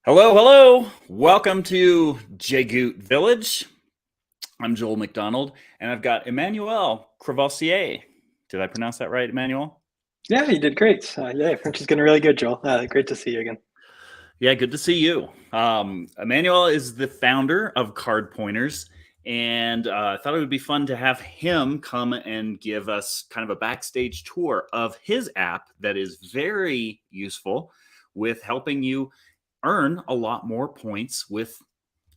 Hello, hello. Welcome to Jagoot Village. I'm Joel McDonald, and I've got Emmanuel Crouvisier. Did I pronounce that right, Emmanuel? Yeah, you did great. Yeah, French is getting really good, Joel. Great to see you again. Yeah, good to see you. Emmanuel is the founder of CardPointers, and I thought it would be fun to have him come and give us kind of a backstage tour of his app that is very useful with helping you earn a lot more points with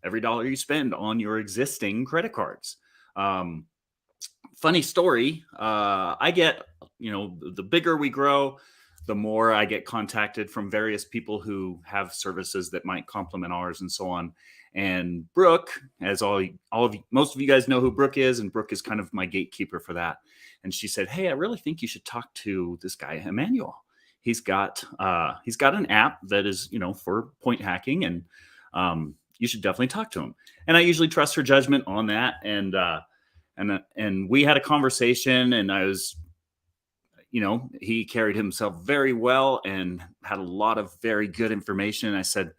every dollar you spend on your existing credit cards. Um, Funny story. I get, the bigger we grow, the more I get contacted from various people who have services that might complement ours and so on. And Brooke, as all of you, most of you guys know who Brooke is, and Brooke is kind of my gatekeeper for that. And she said, "Hey, I really think you should talk to this guy, Emmanuel. He's got an app that is, for point hacking, and you should definitely talk to him." And I usually trust her judgment on that. And we had a conversation, and I was, he carried himself very well and had a lot of very good information. And I said,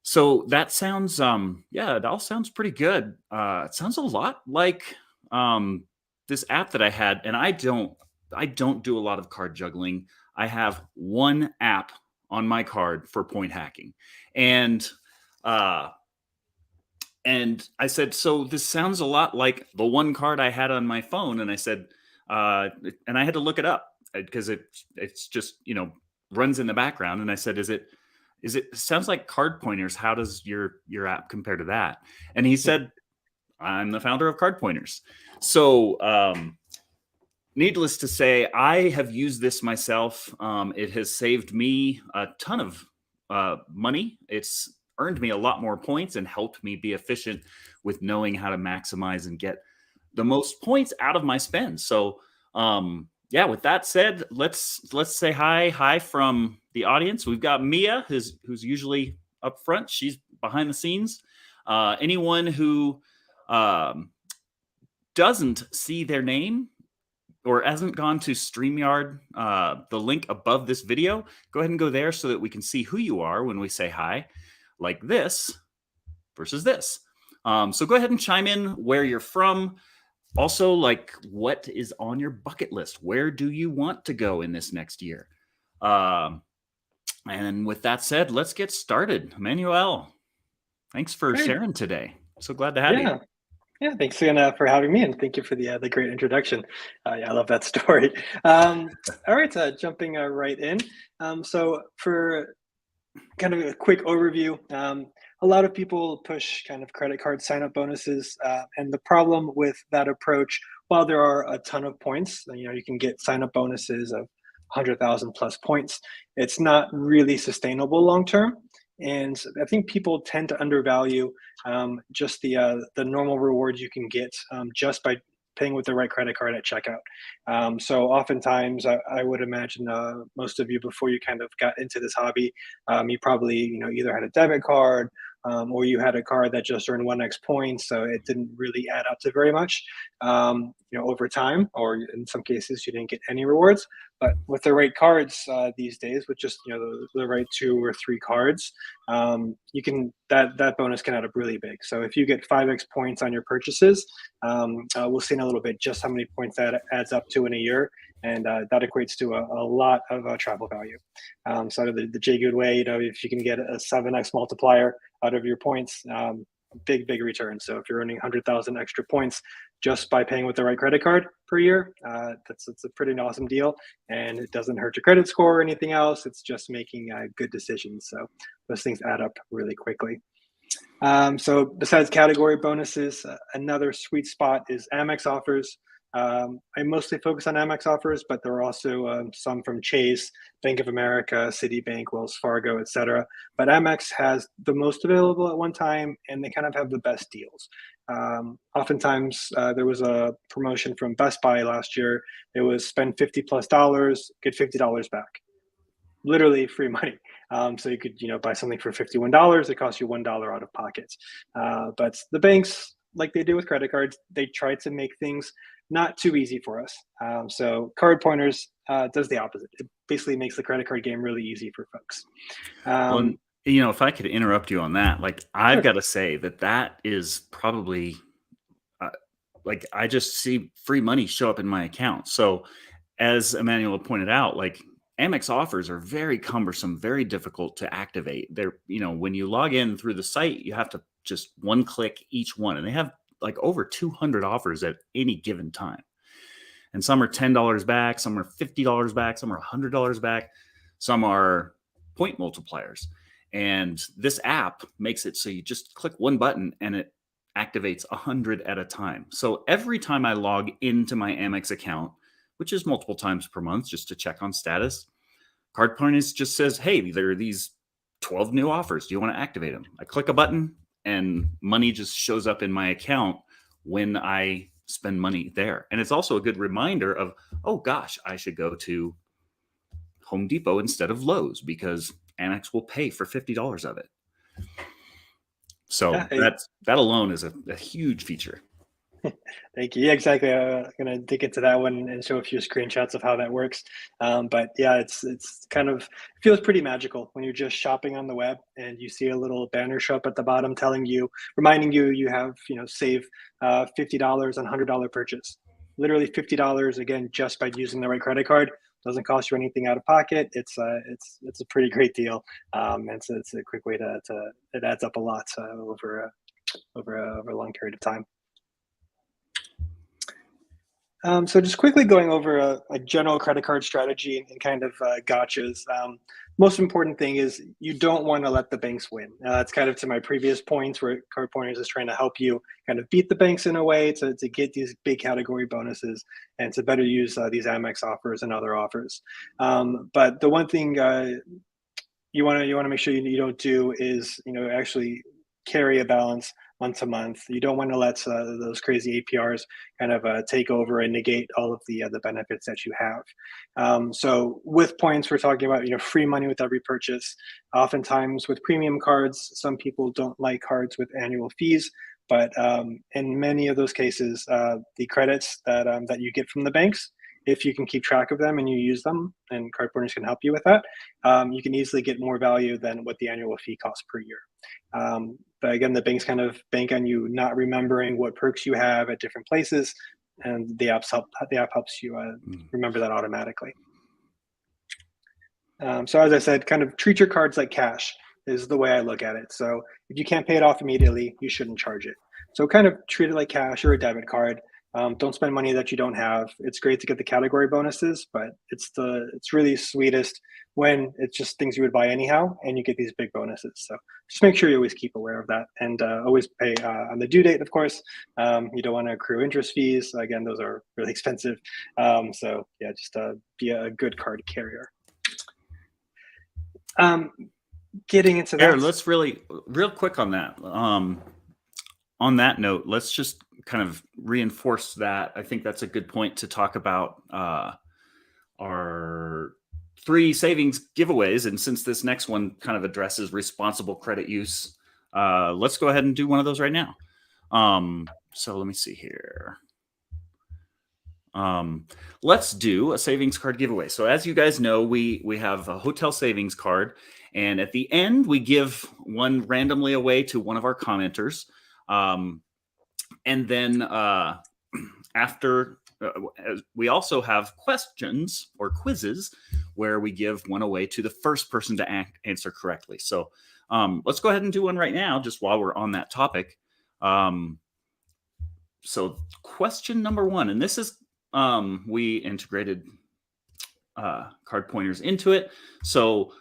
"So that sounds, yeah, it all sounds pretty good. It sounds a lot like this app that I had, and I don't do a lot of card juggling. I have one app on my card for point hacking, and uh, and I said, "So this sounds a lot like the one card I had on my phone." And I said, and I had to look it up because it's just, runs in the background. And I said, "Is it sounds like card pointers. How does your app compare to that?" And he said, "I'm the founder of card pointers." So, needless to say, I have used this myself. It has saved me a ton of money. It's earned me a lot more points and helped me be efficient with knowing how to maximize and get the most points out of my spend. So, yeah. With that said, let's say hi from the audience. We've got Mia, who's usually up front. She's behind the scenes. Anyone who um, doesn't see their name or hasn't gone to StreamYard, the link above this video, go ahead and go there so that we can see who you are when we say hi, like this versus this. So go ahead and chime in where you're from. Also, like, what is on your bucket list? Where do you want to go in this next year? And with that said, let's get started. Emmanuel, thanks for Great. sharing today. So glad to have you. Yeah. Yeah. Thanks again for having me, and thank you for the great introduction. Yeah, I love that story. All right. Jumping right in. So for kind of a quick overview, a lot of people push kind of credit card sign up bonuses, and the problem with that approach, while there are a ton of points, you can get sign up bonuses of 100,000 plus points. It's not really sustainable long term, and I think people tend to undervalue just the normal rewards you can get just by paying with the right credit card at checkout. So oftentimes, I would imagine most of you, before you kind of got into this hobby, you probably either had a debit card, or you had a card that just earned 1x points, so it didn't really add up to very much, over time, or in some cases you didn't get any rewards. But with the right cards these days, with just the right 2 or 3 cards, that bonus can add up really big. So if you get 5x points on your purchases, we'll see in a little bit just how many points that adds up to in a year, and that equates to a lot of travel value. So the J Good way, if you can get a 7x multiplier out of your points, big return. So if you're earning 100,000 extra points just by paying with the right credit card per year, that's a pretty awesome deal, and it doesn't hurt your credit score or anything else. It's just making good decisions. So those things add up really quickly. So besides category bonuses, another sweet spot is Amex offers. I mostly focus on Amex offers, but there are also some from Chase, Bank of America, Citibank, Wells Fargo, etc. But Amex has the most available at one time, and they kind of have the best deals. Oftentimes, there was a promotion from Best Buy last year. It was spend $50+, get $50 back, literally free money. So you could, buy something for $51. It costs you $1 out of pocket. But the banks, like they do with credit cards, they try to make things not too easy for us. So Card Pointers does the opposite. It basically makes the credit card game really easy for folks. Well, Um, If I could interrupt you on that, like I've Sure. got to say that is probably uh, like I just see free money show up in my account. So as Emmanuel pointed out, like Amex offers are very cumbersome, very difficult to activate. When you log in through the site, you have to just one click each one, and they have like over 200 offers at any given time. And some are $10 back, some are $50 back, some are $100 back, some are point multipliers. And this app makes it so you just click one button and it activates 100 at a time. So every time I log into my Amex account, which is multiple times per month just to check on status, CardPointers just says, hey, there are these 12 new offers. Do you want to activate them? I click a button and money just shows up in my account when I spend money there. And it's also a good reminder of, oh gosh, I should go to Home Depot instead of Lowe's because Amex will pay for $50 of it. So Yeah. that alone is a huge feature. Thank you. Yeah, exactly. I'm gonna dig into that one and show a few screenshots of how that works. But yeah, it's kind of feels pretty magical when you're just shopping on the web and you see a little banner show up at the bottom reminding you you have save $50 on $100 purchase. Literally $50 again just by using the right credit card. Doesn't cost you anything out of pocket. It's a pretty great deal. It's a quick way to it adds up a lot over a long period of time. So just quickly going over a general credit card strategy and kind of gotchas. Most important thing is you don't want to let the banks win. It's kind of to my previous points where Card Pointers is trying to help you kind of beat the banks in a way to get these big category bonuses and to better use these Amex offers and other offers. But the one thing you want to make sure you don't do is actually carry a balance month to month. You don't want to let those crazy APRs kind of take over and negate all of the benefits that you have. So with points, we're talking about free money with every purchase. Oftentimes with premium cards, some people don't like cards with annual fees. But in many of those cases, the credits that you get from the banks, if you can keep track of them and you use them, and card partners can help you with that, you can easily get more value than what the annual fee costs per year. But again, the banks kind of bank on you not remembering what perks you have at different places, and the app helps you remember that automatically. So as I said, kind of treat your cards like cash is the way I look at it. So if you can't pay it off immediately, you shouldn't charge it. So kind of treat it like cash or a debit card. Don't spend money that you don't have. It's great to get the category bonuses, but it's really sweetest when it's just things you would buy anyhow, and you get these big bonuses. So just make sure you always keep aware of that, and always pay on the due date. Of course, you don't want to accrue interest fees. Again, those are really expensive. So yeah, just be a good card carrier. Getting into that. Aaron, let's real quick on that. On that note, let's just kind of reinforce that. I think that's a good point to talk about our 3 savings giveaways. And since this next one kind of addresses responsible credit use, let's go ahead and do one of those right now. So let me see here. Let's do a savings card giveaway. So as you guys know, we have a hotel savings card, and at the end we give one randomly away to one of our commenters. And then after we also have questions or quizzes where we give one away to the first person to answer correctly. So let's go ahead and do one right now, just while we're on that topic. So question number 1, and this is we integrated card pointers into it. So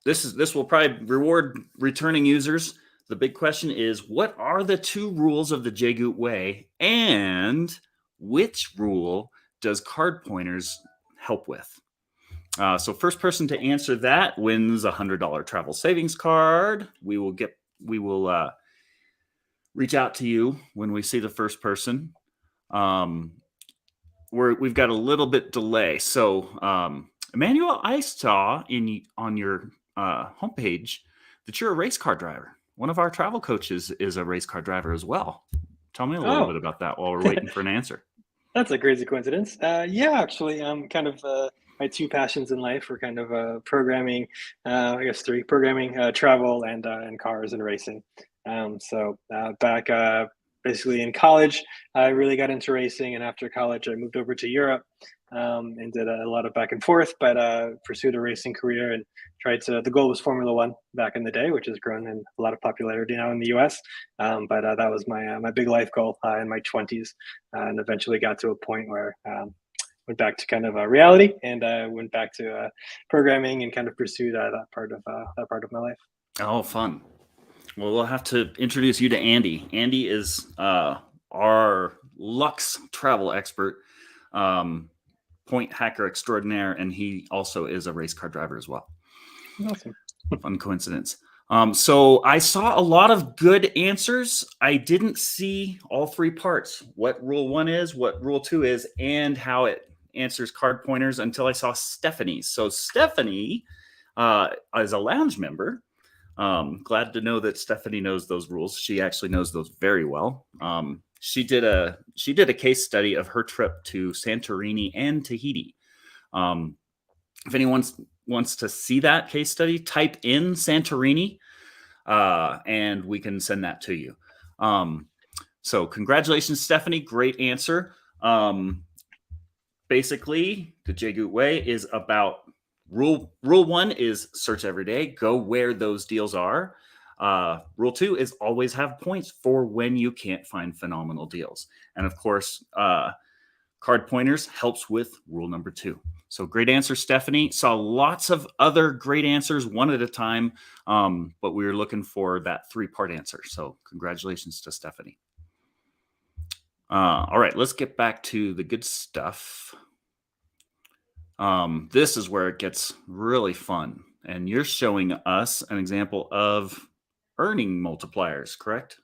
this will probably reward returning users. The big question is, what are the 2 rules of the Jagoot way, and which rule does card pointers help with? So first person to answer that wins a $100 travel savings card. We will reach out to you when we see the first person. We've got a little bit delay. So Emmanuel, I saw on your homepage that you're a race car driver. One of our travel coaches is a race car driver as well. Tell me a little bit about that while we're waiting for an answer. That's a crazy coincidence. Yeah, actually, I'm kind of two passions in life were kind of programming, I guess three: programming, travel, and cars and racing. Back basically in college, I really got into racing, and after college, I moved over to Europe and did a lot of back and forth, but pursued a racing career and tried to. The goal was Formula One back in the day, which has grown in a lot of popularity now in the U.S. But that was my big life goal in my 20s, and eventually got to a point where went back to kind of reality and went back to programming and kind of pursued that part of my life. Oh, fun. Well, we'll have to introduce you to Andy. Andy is our Lux travel expert, point hacker extraordinaire, and he also is a race car driver as well. Awesome. Fun coincidence. So I saw a lot of good answers. I didn't see all three parts: what rule 1 is, what rule 2 is, and how it answers card pointers, until I saw Stephanie's. So Stephanie is a lounge member. Glad to know that Stephanie knows those rules. She actually knows those very well. She did a case study of her trip to Santorini and Tahiti. If anyone wants to see that case study, type in Santorini, and we can send that to you. So congratulations, Stephanie. Great answer. Basically, the Jagoot way is about rule 1 is search every day, go where those deals are. Rule 2 is always have points for when you can't find phenomenal deals. And of course, card pointers helps with rule number 2. So great answer, Stephanie. Saw lots of other great answers one at a time, but we were looking for that 3-part answer. So congratulations to Stephanie. All right, let's get back to the good stuff. This is where it gets really fun. And you're showing us an example of earning multipliers, correct,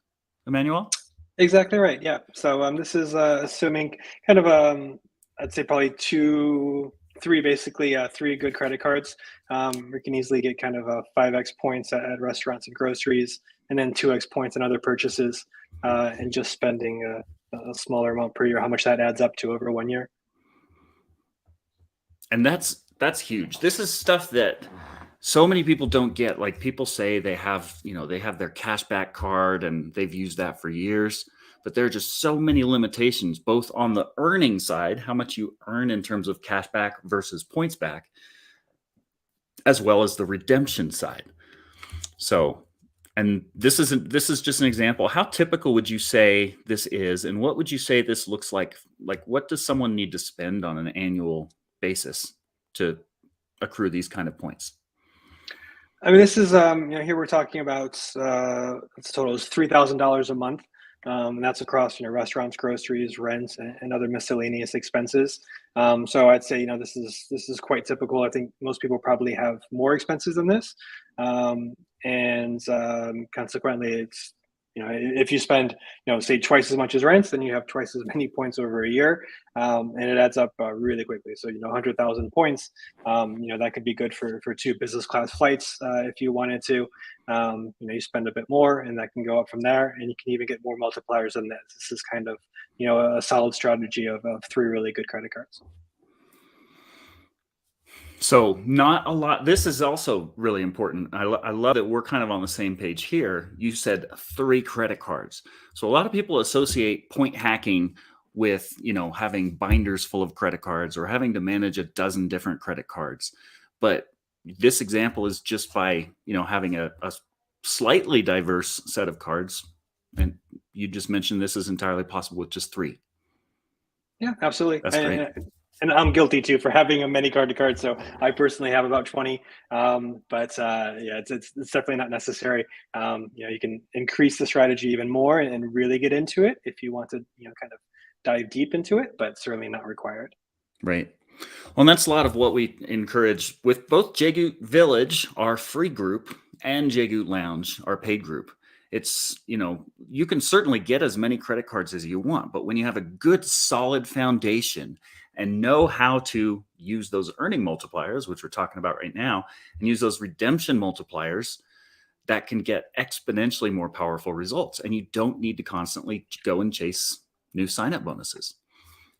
Emmanuel? Exactly right. Yeah. So this is assuming kind of I'd say probably three good credit cards. We can easily get kind of 5x points at restaurants and groceries, and then 2x points in other purchases, and just spending a smaller amount per year. How much that adds up to over 1 year. And that's huge. This is stuff that so many people don't get. Like, people say they have their cashback card and they've used that for years, but there are just so many limitations, both on the earning side, how much you earn in terms of cashback versus points back, as well as the redemption side. So, and this is just an example. How typical would you say this is, and what would you say this looks like? Like, what does someone need to spend on an annual basis to accrue these kind of points? I mean, this is here we're talking about its total is $3,000 a month, and that's across restaurants, groceries, rent, and other miscellaneous expenses. So I'd say this is quite typical. I think most people probably have more expenses than this, and consequently, it's if you spend say twice as much as rent, then you have twice as many points over a year, and it adds up really quickly. So 100,000 points, that could be good for 2 business class flights if you wanted to. You spend a bit more, and that can go up from there, and you can even get more multipliers than this. This is kind of a solid strategy of 3 really good credit cards. So not a lot. This is also really important. I love that we're kind of on the same page here. You said 3 credit cards. So a lot of people associate point hacking with, having binders full of credit cards or having to manage a dozen different credit cards. But this example is just by, having a slightly diverse set of cards. And you just mentioned this is entirely possible with just 3. Yeah, absolutely. That's great. And I'm guilty too for having a many card to card. So I personally have about 20, but it's definitely not necessary. You can increase the strategy even more and really get into it if you want to, kind of dive deep into it, but certainly not required. Right. Well, and that's a lot of what we encourage with both Jagoot Village, our free group, and Jagoot Lounge, our paid group. It's, you can certainly get as many credit cards as you want, but when you have a good, solid foundation and know how to use those earning multipliers, which we're talking about right now, and use those redemption multipliers, that can get exponentially more powerful results. And you don't need to constantly go and chase new sign-up bonuses.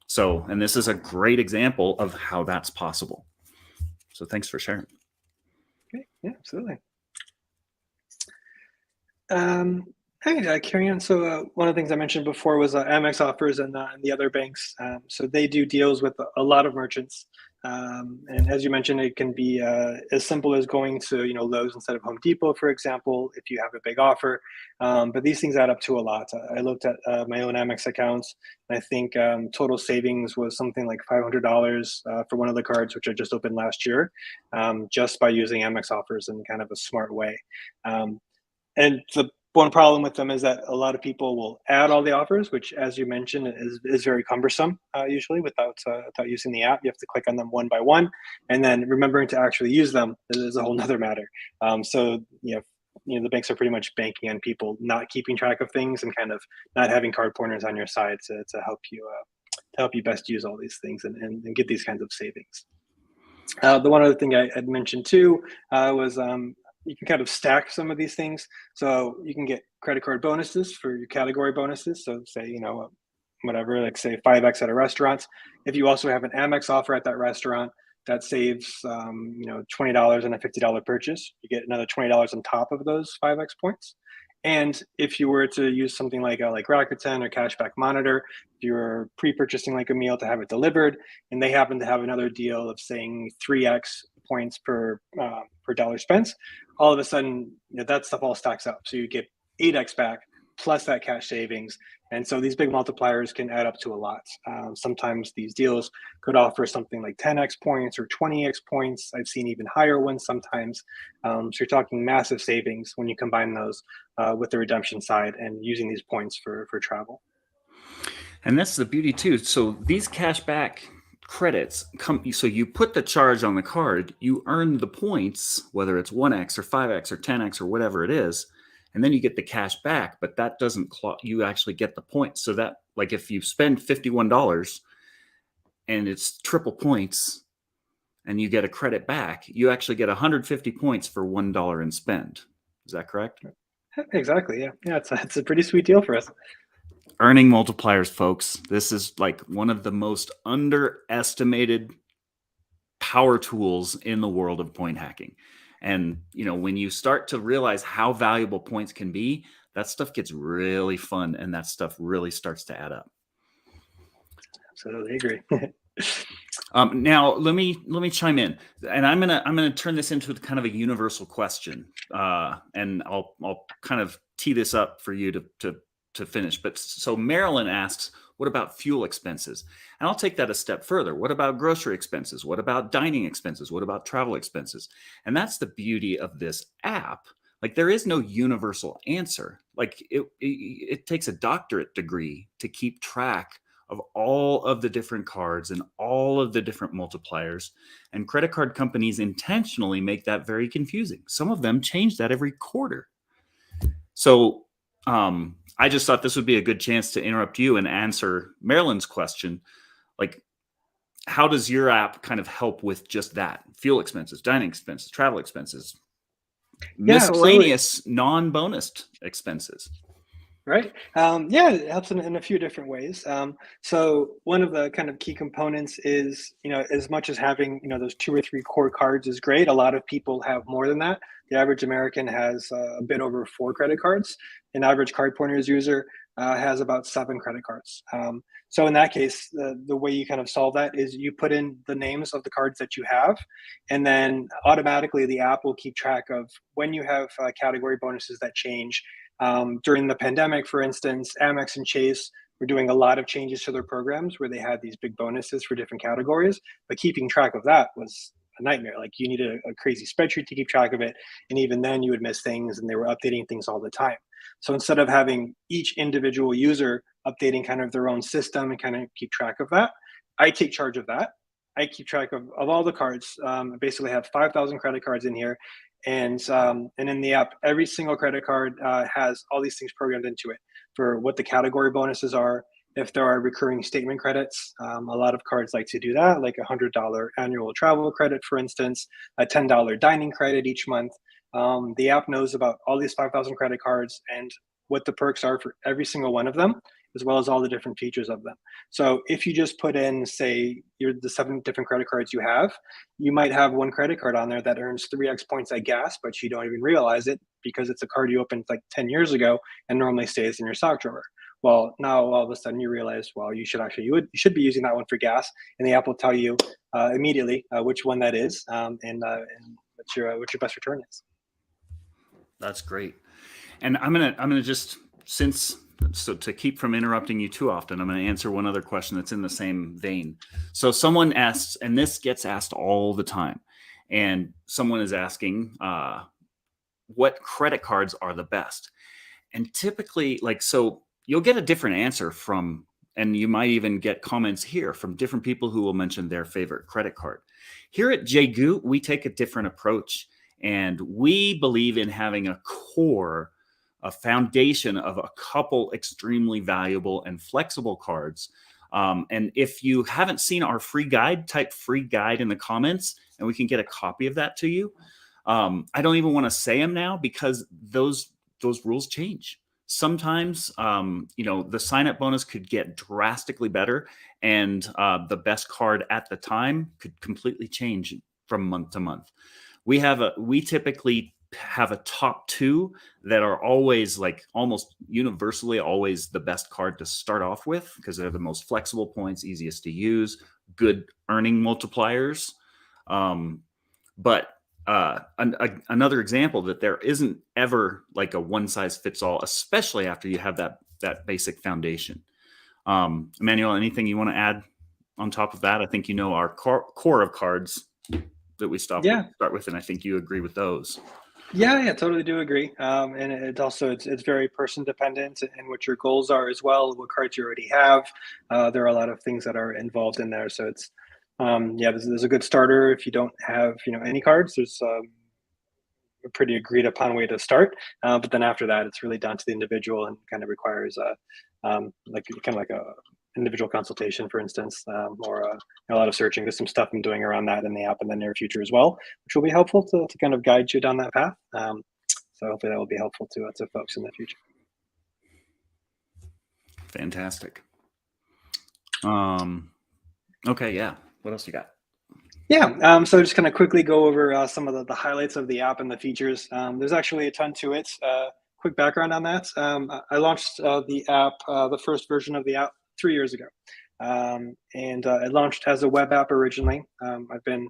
So, and this is a great example of how that's possible. So thanks for sharing. Okay. Yeah, absolutely. Hey, carry on. So one of the things I mentioned before was Amex offers and the other banks. So they do deals with a lot of merchants. And as you mentioned, it can be as simple as going to Lowe's instead of Home Depot, for example, if you have a big offer. But these things add up to a lot. I looked at my own Amex accounts, and I think total savings was something like $500 for one of the cards, which I just opened last year, just by using Amex offers in kind of a smart way. And the one problem with them is that a lot of people will add all the offers, which, as you mentioned, is very cumbersome. Usually, without using the app, you have to click on them one by one, and then remembering to actually use them is a whole nother matter. So the banks are pretty much banking on people not keeping track of things and kind of not having card pointers on your side to help you best use all these things and get these kinds of savings. The one other thing I had mentioned too was you can kind of stack some of these things. So you can get credit card bonuses for your category bonuses. So say, whatever, like say 5X at a restaurant. If you also have an Amex offer at that restaurant that saves, $20 on a $50 purchase, you get another $20 on top of those 5X points. And if you were to use something like Rakuten or Cashback Monitor, if you're pre-purchasing like a meal to have it delivered, and they happen to have another deal of saying 3X points per dollar spent, all of a sudden that stuff all stacks up. So you get 8X back plus that cash savings. And so these big multipliers can add up to a lot. Sometimes these deals could offer something like 10X points or 20X points. I've seen even higher ones sometimes. So you're talking massive savings when you combine those with the redemption side and using these points for travel. And that's the beauty too. So these cash back credits come, so you put the charge on the card, you earn the points, whether it's 1X or 5X or 10X or whatever it is, and then you get the cash back, but that doesn't you actually get the points. So that, like, if you spend $51 and it's triple points and you get a credit back, you actually get 150 points for $1 in spend. Is that correct? Exactly. Yeah. It's a pretty sweet deal for us. Earning multipliers, folks. This is like one of the most underestimated power tools in the world of point hacking. And, when you start to realize how valuable points can be, that stuff gets really fun and that stuff really starts to add up. Absolutely agree. Now let me chime in, and I'm gonna turn this into kind of a universal question, and I'll kind of tee this up for you to finish. But so Marilyn asks, what about fuel expenses? And I'll take that a step further. What about grocery expenses? What about dining expenses? What about travel expenses? And that's the beauty of this app. Like, there is no universal answer. Like, it takes a doctorate degree to keep track of all of the different cards and all of the different multipliers. And credit card companies intentionally make that very confusing. Some of them change that every quarter. So I just thought this would be a good chance to interrupt you and answer Marilyn's question. Like, how does your app kind of help with just that? Fuel expenses, dining expenses, travel expenses, miscellaneous non-bonused expenses. Right. It helps in a few different ways. So one of the kind of key components is, as much as having, those 2 or 3 core cards is great, a lot of people have more than that. The average American has a bit over 4 credit cards. An average CardPointers user has about 7 credit cards. So in that case, the way you kind of solve that is you put in the names of the cards that you have, and then automatically the app will keep track of when you have category bonuses that change. During the pandemic, for instance, Amex and Chase were doing a lot of changes to their programs where they had these big bonuses for different categories, but keeping track of that was a nightmare. Like, you need a crazy spreadsheet to keep track of it. And even then you would miss things, and they were updating things all the time. So instead of having each individual user updating kind of their own system and kind of keep track of that, I take charge of that. I keep track of all the cards. I basically have 5,000 credit cards in here. And in the app, every single credit card has all these things programmed into it for what the category bonuses are. If there are recurring statement credits, a lot of cards like to do that, like $100 annual travel credit, for instance, a $10 dining credit each month. The app knows about all these 5,000 credit cards and what the perks are for every single one of them. as well as all the different features of them. So if you just put in, say, the 7 different credit cards you have, you might have one credit card on there that earns 3x points at gas, but you don't even realize it because it's a card you opened like 10 years ago and normally stays in your sock drawer. Well, now all of a sudden you realize, well, you should be using that one for gas, and the app will tell you immediately which one that is, and what your best return is. That's great. And I'm gonna just, so to keep from interrupting you too often, I'm gonna answer one other question that's in the same vein. So someone asks, and this gets asked all the time, and someone is asking, what credit cards are the best? And typically, so you'll get a different answer from, and you might even get comments here from different people who will mention their favorite credit card. Here at JGoot, we take a different approach, and we believe in having a foundation of a couple extremely valuable and flexible cards. And if you haven't seen our free guide, type free guide in the comments, and we can get a copy of that to you. I don't even want to say them now because those rules change. Sometimes, the sign-up bonus could get drastically better, and the best card at the time could completely change from month to month. We typically have a top 2 that are always, like, almost universally always the best card to start off with because they're the most flexible points, easiest to use, good earning multipliers. But another example that there isn't ever like a one size fits all, especially after you have that basic foundation. Emmanuel, anything you want to add on top of that? I think our core of cards that we start with, and I think you agree with those. Yeah, totally do agree. And it's very person dependent and what your goals are as well, what cards you already have. There are a lot of things that are involved in there. So it's, there's a good starter. If you don't have, any cards, there's a pretty agreed upon way to start. But then after that, it's really down to the individual and kind of requires a individual consultation, for instance, or a lot of searching. There's some stuff I'm doing around that in the app in the near future as well, which will be helpful to kind of guide you down that path. So hopefully that will be helpful to folks in the future. Fantastic. Okay, yeah. What else you got? Yeah, so just kind of quickly go over some of the highlights of the app and the features. There's actually a ton to it. Quick background on that. I launched the app, the first version of the app 3 years ago. And it launched as a web app originally. I've been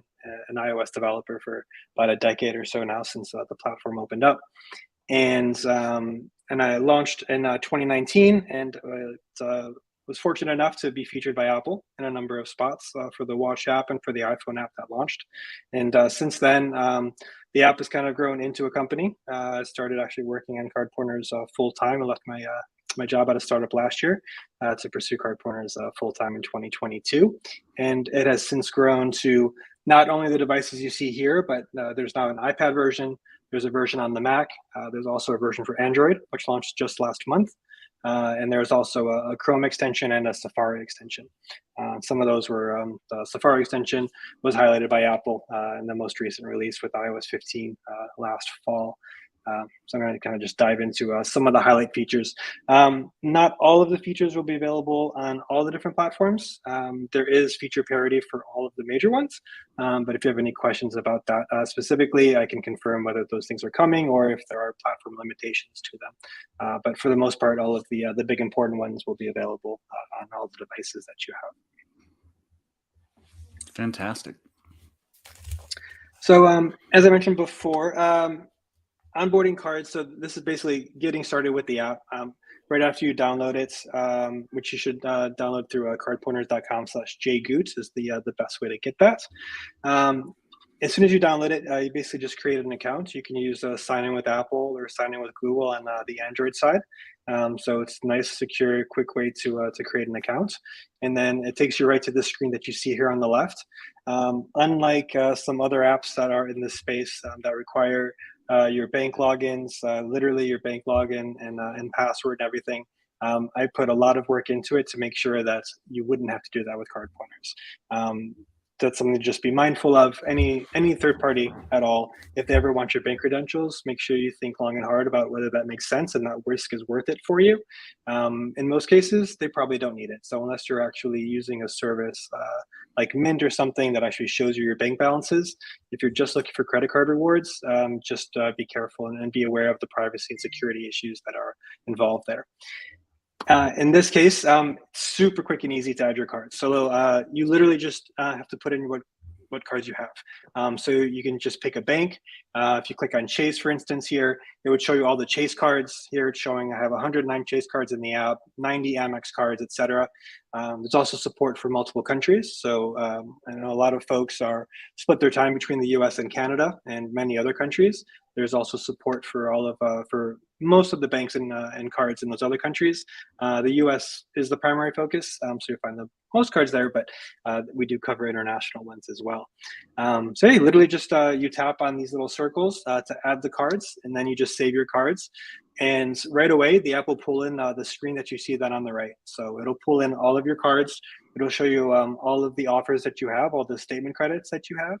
an iOS developer for about a decade or so now since the platform opened up. And I launched in 2019 and was fortunate enough to be featured by Apple in a number of spots for the Watch app and for the iPhone app that launched. And since then, the app has kind of grown into a company. I started actually working on CardPointers full time. I left my job at a startup last year to pursue CardPointers full time in 2022. And it has since grown to not only the devices you see here, but there's now an iPad version. There's a version on the Mac. There's also a version for Android, which launched just last month. And there's also a Chrome extension and a Safari extension. Some of those were, the Safari extension was highlighted by Apple in the most recent release with iOS 15 last fall. So I'm going to kind of just dive into some of the highlight features. Not all of the features will be available on all the different platforms. There is feature parity for all of the major ones. But if you have any questions about that specifically, I can confirm whether those things are coming or if there are platform limitations to them. But for the most part, all of the big important ones will be available on all the devices that you have. Fantastic. So as I mentioned before, onboarding cards. So this is basically getting started with the app. Right after you download it, which you should download through cardpointers.com/jgoot is the best way to get that. As soon as you download it, you basically just create an account. You can use sign in with Apple or sign in with Google on the Android side. So it's nice, secure, quick way to create an account. And then it takes you right to the screen that you see here on the left. Unlike some other apps that are in this space that require your bank logins, literally your bank login and password and everything. I put a lot of work into it to make sure that you wouldn't have to do that with CardPointers. that's something to just be mindful of. Any third party at all, if they ever want your bank credentials, make sure you think long and hard about whether that makes sense and that risk is worth it for you. In most cases, they probably don't need it. So unless you're actually using a service like Mint or something that actually shows you your bank balances, if you're just looking for credit card rewards, just be careful and be aware of the privacy and security issues that are involved there. In this case, super quick and easy to add your cards. So you literally just have to put in what cards you have. So you can just pick a bank. If you click on Chase, for instance, here, it would show you all the Chase cards. Here it's showing I have 109 Chase cards in the app, 90 Amex cards, etc. There's also support for multiple countries. So I know a lot of folks split their time between the US and Canada and many other countries. There's also support for for most of the banks and cards in those other countries. The US is the primary focus, so you'll find the most cards there, but we do cover international ones as well. So hey, literally just you tap on these little circles to add the cards, and then you just save your cards. And right away, the app will pull in the screen that you see that on the right. So it'll pull in all of your cards. It'll show you all of the offers that you have, all the statement credits that you have.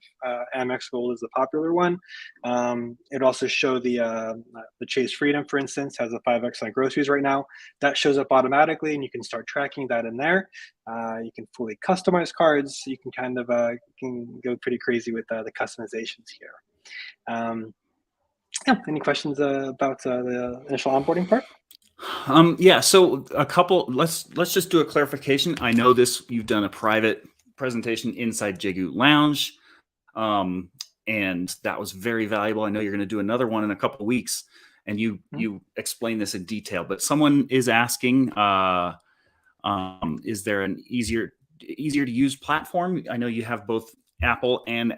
Amex Gold is the popular one. It'll also show the Chase Freedom, for instance, has a 5x on groceries right now. That shows up automatically, and you can start tracking that in there. You can fully customize cards. You can kind of can go pretty crazy with the customizations here. Yeah, any questions about the initial onboarding part? Yeah, so a couple, let's just do a clarification. I know you've done a private presentation inside Jigu Lounge, and that was very valuable. I know you're going to do another one in a couple of weeks, and you explain this in detail, but someone is asking, is there an easier to use platform? I know you have both Apple and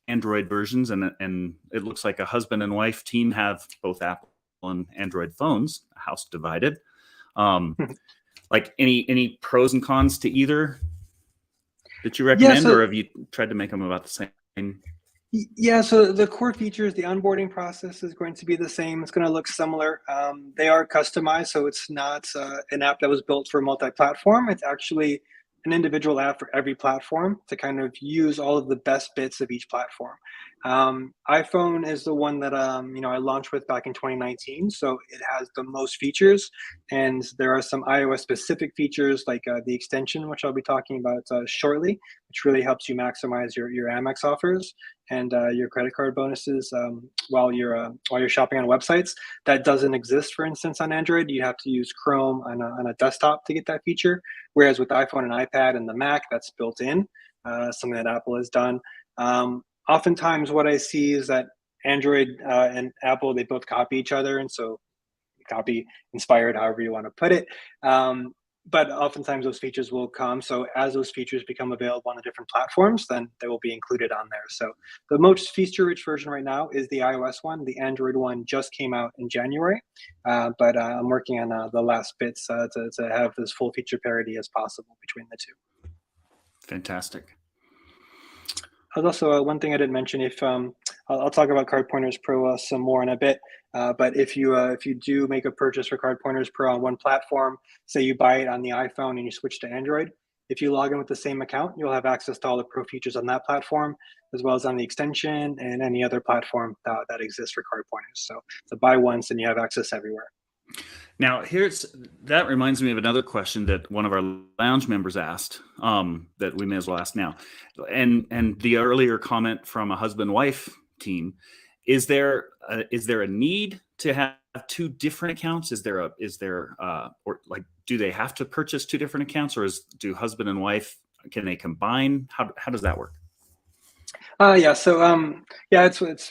Android versions, and it looks like a husband and wife team have both Apple and Android phones, a house divided. Like any pros and cons to either that you recommend, or have you tried to make them about the same? Yeah, so the core features, the onboarding process is going to be the same. It's going to look similar. They are customized, so it's not an app that was built for multi-platform. It's actually an individual app for every platform to kind of use all of the best bits of each platform. iPhone is the one that I launched with back in 2019, so it has the most features, and there are some iOS specific features like the extension, which I'll be talking about shortly, which really helps you maximize your Amex offers and your credit card bonuses while you're shopping on websites. That doesn't exist, for instance, on Android. You have to use Chrome on a desktop to get that feature, whereas with iPhone and iPad and the Mac, that's built in, something that Apple has done. Oftentimes what I see is that Android and Apple, they both copy each other, and so copy inspired, however you want to put it. But oftentimes those features will come. So as those features become available on the different platforms, then they will be included on there. So the most feature-rich version right now is the iOS one. The Android one just came out in January, but I'm working on the last bits to have as full feature parity as possible between the two. Fantastic. Also, one thing I didn't mention, if I'll talk about CardPointers Pro some more in a bit, but if you do make a purchase for CardPointers Pro on one platform, say you buy it on the iPhone and you switch to Android, if you log in with the same account, you'll have access to all the Pro features on that platform, as well as on the extension and any other platform that exists for CardPointers. So buy once and you have access everywhere. Now, that reminds me of another question that one of our lounge members asked, that we may as well ask now. And the earlier comment from a husband-wife team, is there a need to have two different accounts? Or like, do they have to purchase two different accounts, or do husband and wife, can they combine? How does that work? It's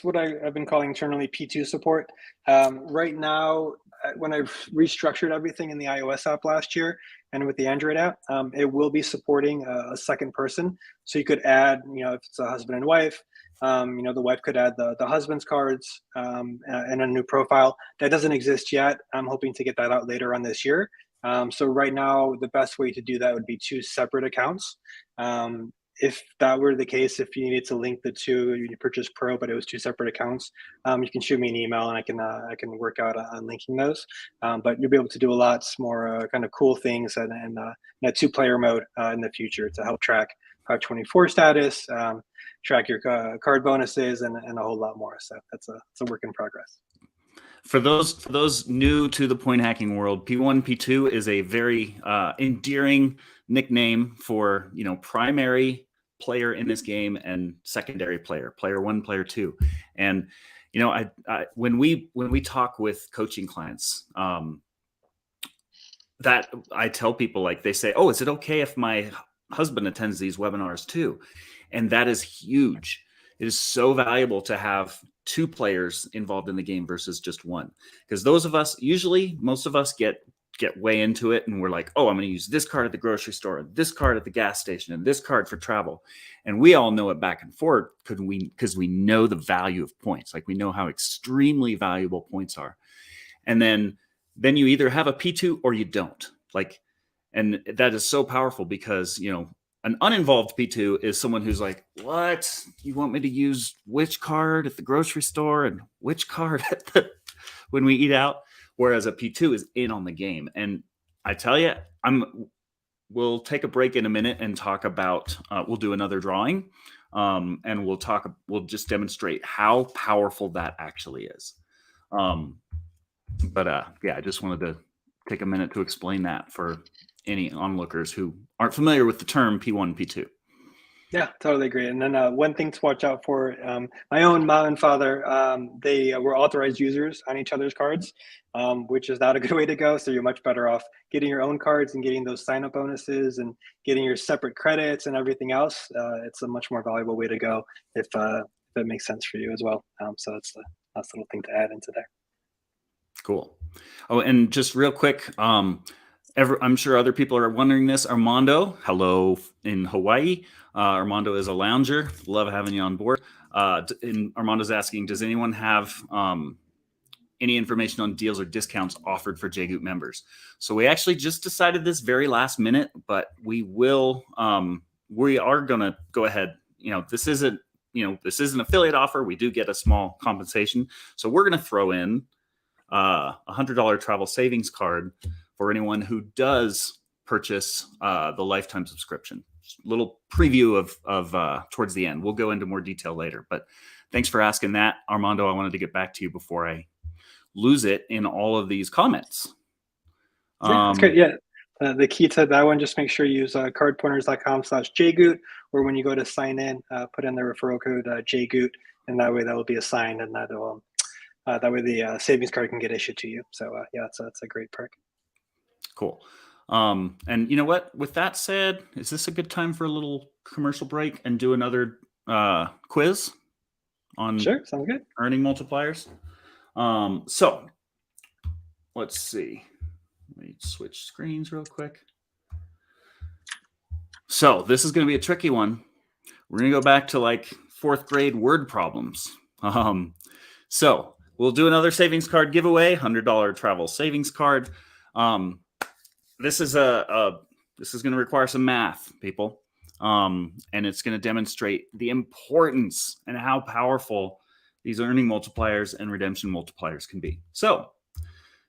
what I've been calling internally P2 support. Right now, when I've restructured everything in the iOS app last year and with the Android app, it will be supporting a second person. So you could add, if it's a husband and wife, the wife could add the husband's cards and a new profile. That doesn't exist yet. I'm hoping to get that out later on this year. So right now, the best way to do that would be two separate accounts. If that were the case, if you needed to link the two, you purchase Pro, but it was two separate accounts, you can shoot me an email and I can work out on linking those. But you'll be able to do a lot more kind of cool things and a two-player mode in the future to help track 524 status, track your card bonuses, and a whole lot more. So it's a work in progress. For those new to the point hacking world, P1, P2 is a very endearing nickname for, primary player in this game and secondary player 1, player 2. And when we talk with coaching clients, that I tell people, like, they say, "Oh, is it okay if my husband attends these webinars too?" And that is huge. It is so valuable to have 2 players involved in the game versus just one, because most of us get way into it, and we're like, "Oh, I'm going to use this card at the grocery store, this card at the gas station, and this card for travel." And we all know it back and forth because we know the value of points. Like, we know how extremely valuable points are. And then you either have a P2 or you don't. And that is so powerful because, an uninvolved P2 is someone who's like, "What? You want me to use which card at the grocery store and which card when we eat out?" Whereas a P2 is in on the game. And I tell you, we'll take a break in a minute and talk about, we'll do another drawing, and we'll just demonstrate how powerful that actually is. I just wanted to take a minute to explain that for any onlookers who aren't familiar with the term P1, P2. Yeah, totally agree. And then one thing to watch out for, my own mom and father, they were authorized users on each other's cards, which is not a good way to go. So you're much better off getting your own cards and getting those sign-up bonuses and getting your separate credits and everything else. It's a much more valuable way to go if it makes sense for you as well. So that's the last little thing to add into there. Cool. Oh, and just real quick, I'm sure other people are wondering this. Armando, hello in Hawaii. Armando is a lounger. Love having you on board. And Armando's asking, does anyone have any information on deals or discounts offered for JGoot members? So we actually just decided this very last minute, but we are going to go ahead. This isn't an affiliate offer. We do get a small compensation. So we're going to throw in $100 travel savings card for anyone who does purchase the lifetime subscription. Just a little preview of towards the end. We'll go into more detail later, but thanks for asking that, Armando. I wanted to get back to you before I lose it in all of these comments. That's great. Yeah. The key to that one, just make sure you use cardpointers.com/JGoot, or when you go to sign in, put in the referral code JGoot, and that way that will be assigned, and that way the savings card can get issued to you. So that's a great perk. Cool. And you know what? With that said, is this a good time for a little commercial break and do another quiz on Sure, sounds good. Earning Multipliers? So let's see. Let me switch screens real quick. So this is going to be a tricky one. We're going to go back to like 4th grade word problems. So we'll do another savings card giveaway, $100 travel savings card. This is going to require some math, people. And it's going to demonstrate the importance and how powerful these earning multipliers and redemption multipliers can be. So,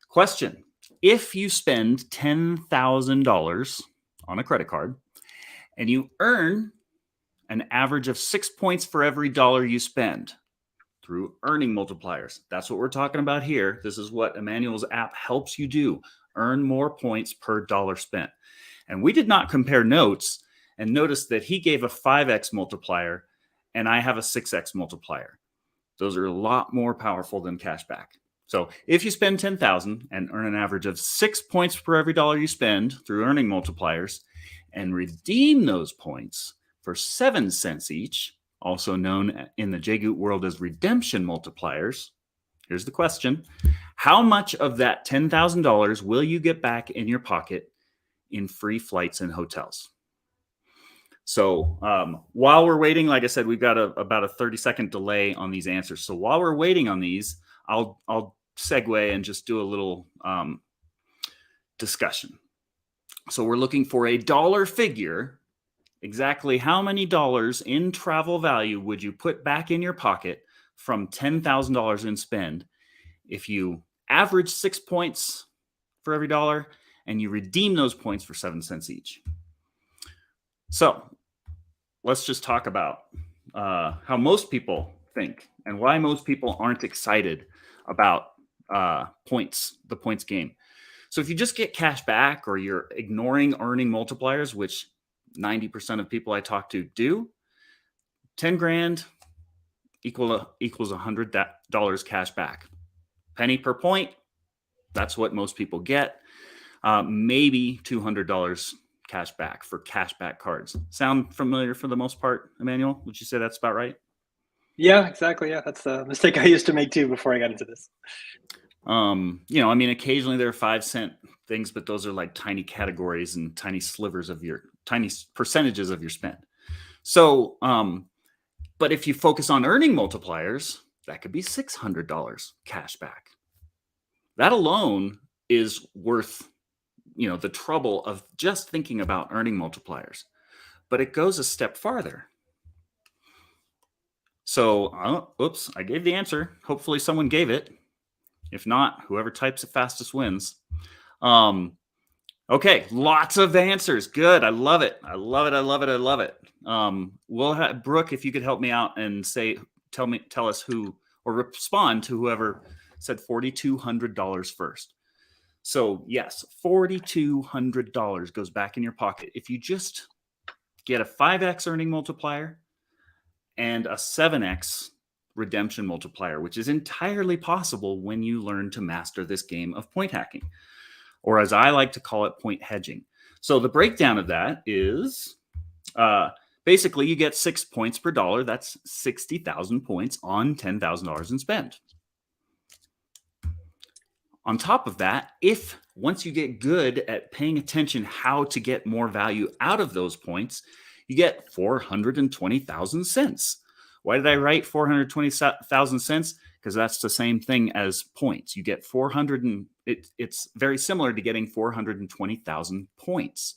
question: if you spend $10,000 on a credit card and you earn an average of 6 points for every dollar you spend through earning multipliers, that's what we're talking about here. This is what Emmanuel's app helps you do. Earn more points per dollar spent. And we did not compare notes, and notice that he gave a 5x multiplier and I have a 6x multiplier. Those are a lot more powerful than cashback. So if you spend $10,000 and earn an average of 6 points per every dollar you spend through earning multipliers and redeem those points for 7 cents each, also known in the JGoot world as redemption multipliers, here's the question: how much of that $10,000 will you get back in your pocket in free flights and hotels? So while we're waiting, like I said, we've got about a 30-second delay on these answers. So while we're waiting on these, I'll segue and just do a little discussion. So we're looking for a dollar figure. Exactly how many dollars in travel value would you put back in your pocket from $10,000 in spend if you average 6 points for every dollar and you redeem those points for 7 cents each? So let's just talk about how most people think and why most people aren't excited about the points game. So if you just get cash back or you're ignoring earning multipliers, which 90% of people I talk to do, 10 grand equals $100 cash back. Penny per point, that's what most people get. Maybe $200 cash back for cash back cards. Sound familiar for the most part, Emmanuel? Would you say that's about right? Yeah, exactly. Yeah, that's the mistake I used to make too before I got into this. I mean, occasionally there are 5-cent things, but those are like tiny categories and tiny slivers of your tiny percentages of your spend. So, but if you focus on earning multipliers, that could be $600 cash back. That alone is worth, the trouble of just thinking about earning multipliers. But it goes a step farther. So, oops, I gave the answer. Hopefully someone gave it. If not, whoever types it fastest wins. Okay, lots of answers. Good. I love it. I love it. I love it. I love it. We'll have Brooke, if you could help me out and tell us who, or respond to whoever said $4,200 first. So yes, $4,200 goes back in your pocket if you just get a 5x earning multiplier and a 7x redemption multiplier, which is entirely possible when you learn to master this game of point hacking, or as I like to call it, point hedging. So the breakdown of that is basically you get 6 points per dollar. That's 60,000 points on $10,000 in spend. On top of that, if once you get good at paying attention how to get more value out of those points, you get 420,000 cents. Why did I write 420,000 cents? Because that's the same thing as points. You get 400, and it's very similar to getting 420,000 points.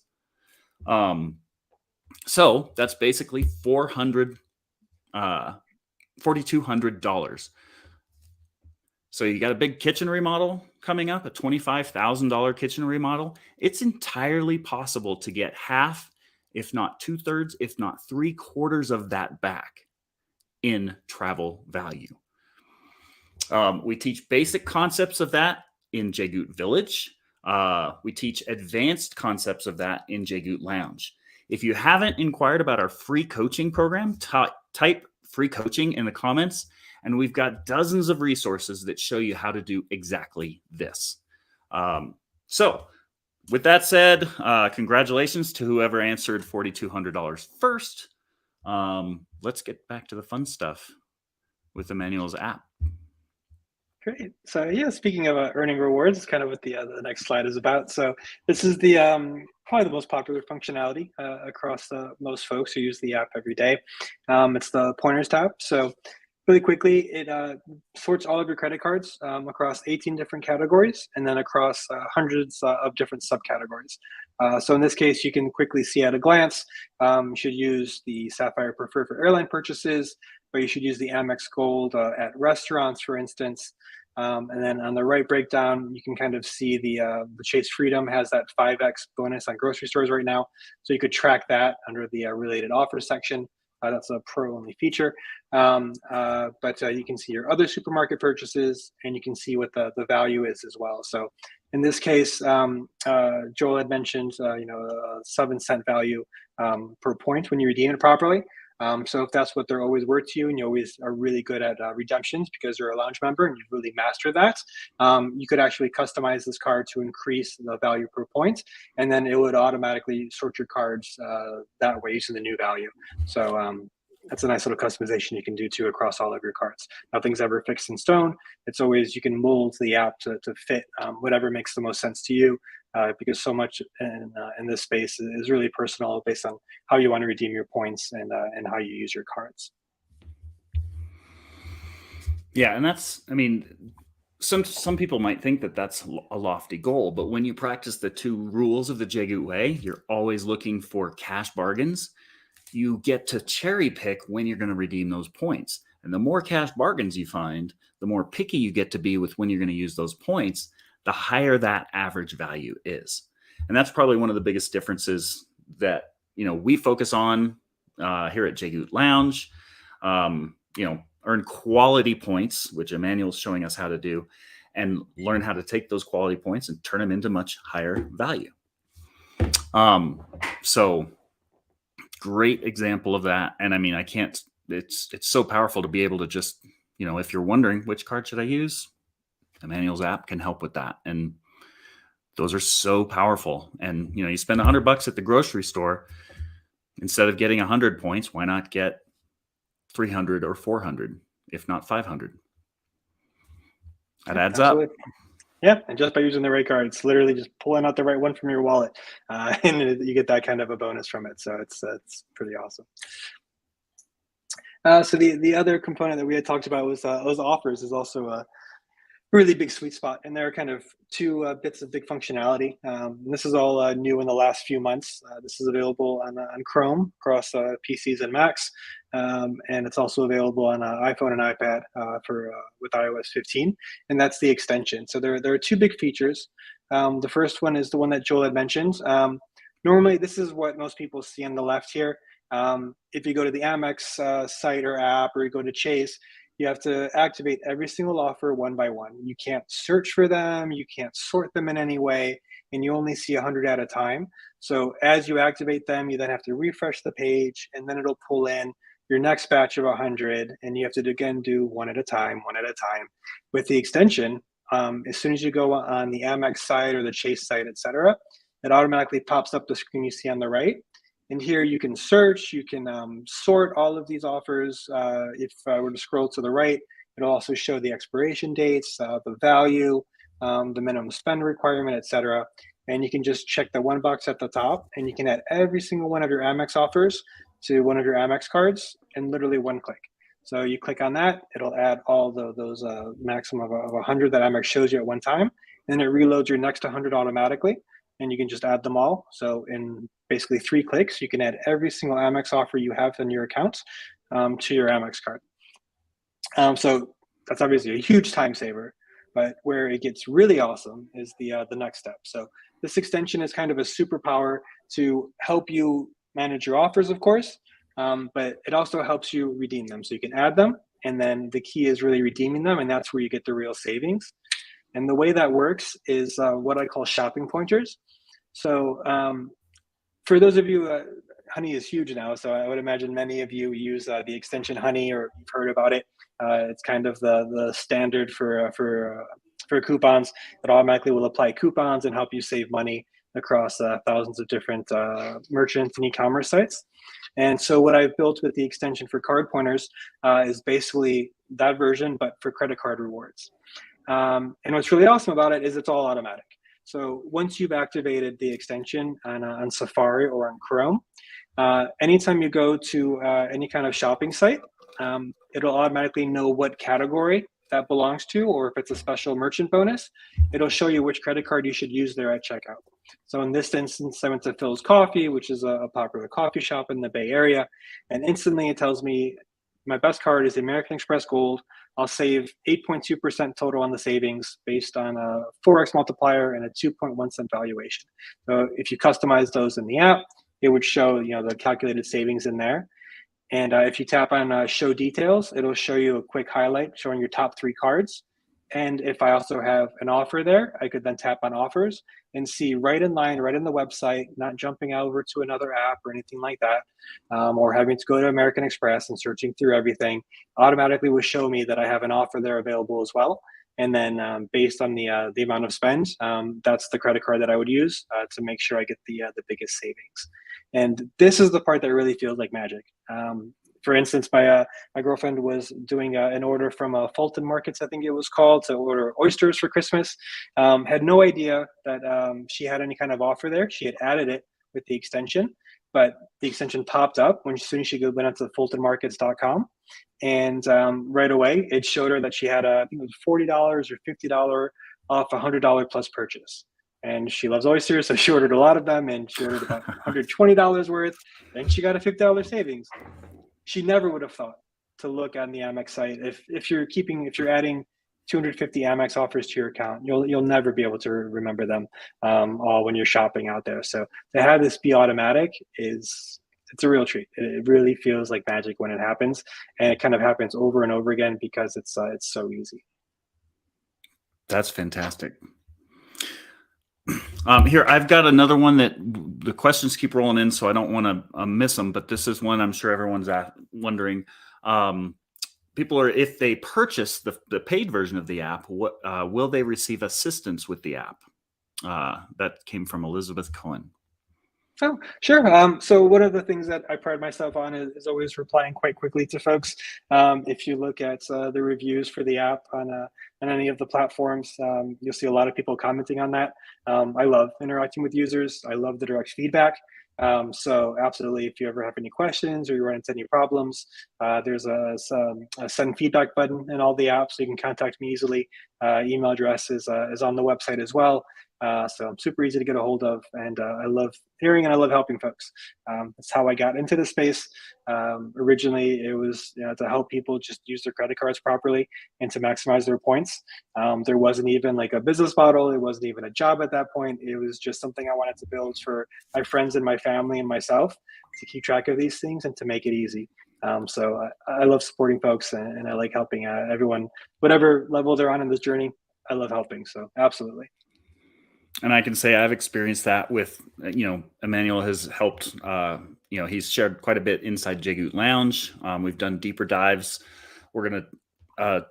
So that's basically $4,200. So you got a big kitchen remodel coming up, a $25,000 kitchen remodel. It's entirely possible to get half, if not 2/3, if not 3/4 of that back in travel value. We teach basic concepts of that in Jagut Village. We teach advanced concepts of that in Jagut Lounge. If you haven't inquired about our free coaching program, type free coaching in the comments, and we've got dozens of resources that show you how to do exactly this. So with that said, congratulations to whoever answered $4,200 first. Let's get back to the fun stuff with Emmanuel's app. Great. So yeah, speaking of earning rewards, it's kind of what the next slide is about. So this is the probably the most popular functionality across most folks who use the app every day. It's the Pointers tab. So really quickly, it sorts all of your credit cards across 18 different categories and then across hundreds of different subcategories. So in this case, you can quickly see at a glance, you should use the Sapphire Preferred for airline purchases, but you should use the Amex Gold at restaurants, for instance. And then on the right breakdown, you can kind of see the Chase Freedom has that 5x bonus on grocery stores right now. So you could track that under the related offers section. That's a pro-only feature. But you can see your other supermarket purchases, and you can see what the value is as well. So in this case, Joel had mentioned, a 7-cent value per point when you redeem it properly. So if that's what they're always worth to you, and you always are really good at redemptions because you're a lounge member and you've really mastered that, you could actually customize this card to increase the value per point, and then it would automatically sort your cards that way using the new value. So that's a nice little customization you can do too across all of your cards. Nothing's ever fixed in stone. It's always, you can mold the app to fit whatever makes the most sense to you, because so much in this space is really personal based on how you want to redeem your points and how you use your cards. Yeah, and that's, I mean, some people might think that that's a lofty goal, but when you practice the 2 rules of the Jagut way, you're always looking for cash bargains. You get to cherry pick when you're going to redeem those points. And the more cash bargains you find, the more picky you get to be with when you're going to use those points, the higher that average value is. And that's probably one of the biggest differences that, we focus on here at Jagoot Lounge. Earn quality points, which Emmanuel's showing us how to do, and learn how to take those quality points and turn them into much higher value. So great example of that. And I mean, it's so powerful to be able to just, if you're wondering which card should I use, Emmanuel's app can help with that. And those are so powerful. And, you spend $100 at the grocery store, instead of getting 100 points, why not get 300 or 400, if not 500? That adds Absolutely. up. Yeah, and just by using the right card, it's literally just pulling out the right one from your wallet, and you get that kind of a bonus from it. So it's pretty awesome. So the other component that we had talked about was offers is also a really big sweet spot, and there are kind of two bits of big functionality. This is all new in the last few months. This is available on Chrome across PCs and Macs, and it's also available on iPhone and iPad with iOS 15, and that's the extension. So there are two big features. The first one is the one that Joel had mentioned. Normally, this is what most people see on the left here. If you go to the Amex site or app, or you go to Chase, you have to activate every single offer one by one. You can't search for them, you can't sort them in any way, and you only see 100 at a time. So as you activate them, you then have to refresh the page, and then it'll pull in your next batch of 100, and you have to again do one at a time. With the extension, as soon as you go on the Amex site or the Chase site, etc., it automatically pops up the screen you see on the right. And here you can search, you can sort all of these offers. If I were to scroll to the right, it'll also show the expiration dates, the value, the minimum spend requirement, etc. And you can just check the one box at the top, and you can add every single one of your Amex offers to one of your Amex cards in literally one click. So you click on that, it'll add all those maximum of 100 that Amex shows you at one time, and it reloads your next 100 automatically, and you can just add them all. So in basically 3 clicks, you can add every single Amex offer you have in your account to your Amex card. So that's obviously a huge time saver, but where it gets really awesome is the next step. So this extension is kind of a superpower to help you manage your offers, of course, but it also helps you redeem them. So you can add them, and then the key is really redeeming them, and that's where you get the real savings. And the way that works is what I call shopping pointers. So for those of you, Honey is huge now, so I would imagine many of you use the extension Honey, or you've heard about it. It's kind of the standard for coupons. It automatically will apply coupons and help you save money across thousands of different merchants and e-commerce sites. And so what I've built with the extension for CardPointers is basically that version, but for credit card rewards. And what's really awesome about it is it's all automatic. So once you've activated the extension on Safari or on Chrome, anytime you go to any kind of shopping site, it'll automatically know what category that belongs to, or if it's a special merchant bonus, it'll show you which credit card you should use there at checkout. So in this instance, I went to Phil's Coffee, which is a popular coffee shop in the Bay Area, and instantly it tells me my best card is the American Express Gold. I'll save 8.2% total on the savings based on a 4x multiplier and a 2.1 cent valuation. So if you customize those in the app, it would show the calculated savings in there. And if you tap on show details, it'll show you a quick highlight showing your top 3 cards. And if I also have an offer there, I could then tap on offers and see right in line, right in the website, not jumping over to another app or anything like that, or having to go to American Express and searching through everything. Automatically will show me that I have an offer there available as well. And then based on the amount of spend, that's the credit card that I would use to make sure I get the biggest savings. And this is the part that really feels like magic. For instance, my girlfriend was doing an order from Fulton Markets, I think it was called, to order oysters for Christmas. Had no idea that she had any kind of offer there. She had added it with the extension, but the extension popped up as soon as she went onto fultonmarkets.com. And right away, it showed her that she had, I think it was $40 or $50 off a $100 plus purchase. And she loves oysters, so she ordered a lot of them, and she ordered about $120 worth, and she got a $50 savings. She never would have thought to look on the Amex site. If you're adding 250 Amex offers to your account, you'll never be able to remember them all when you're shopping out there. So to have this be automatic is it's a real treat. It really feels like magic when it happens, and it kind of happens over and over again because it's so easy. That's fantastic. Here, I've got another one that the questions keep rolling in, so I don't want to miss them. But this is one I'm sure everyone's wondering. People are, if they purchase the paid version of the app, what will they receive assistance with the app? That came from Elizabeth Cohen. Oh, sure. So one of the things that I pride myself on is always replying quite quickly to folks. If you look at the reviews for the app on any of the platforms, you'll see a lot of people commenting on that. I love interacting with users. I love the direct feedback. So absolutely, if you ever have any questions or you run into any problems, there's a send feedback button in all the apps, so you can contact me easily. Email address is on the website as well. So I'm super easy to get a hold of, and I love hearing and I love helping folks. That's how I got into the space. Originally, it was to help people just use their credit cards properly and to maximize their points. There wasn't even like a business model. It wasn't even a job at that point. It was just something I wanted to build for my friends and my family and myself to keep track of these things and to make it easy. So I love supporting folks, and I like helping everyone, whatever level they're on in this journey. I love helping. So absolutely. And I can say I've experienced that with, Emmanuel has helped, he's shared quite a bit inside Jagoot Lounge. We've done deeper dives. We're going to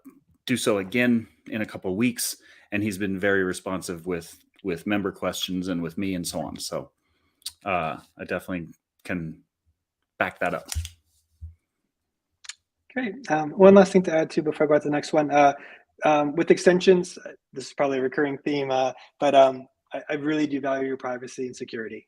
do so again in a couple of weeks. And he's been very responsive with member questions and with me and so on. So I definitely can back that up. Great. One last thing to add to before I go to the next one. With extensions, this is probably a recurring theme, but I really do value your privacy and security.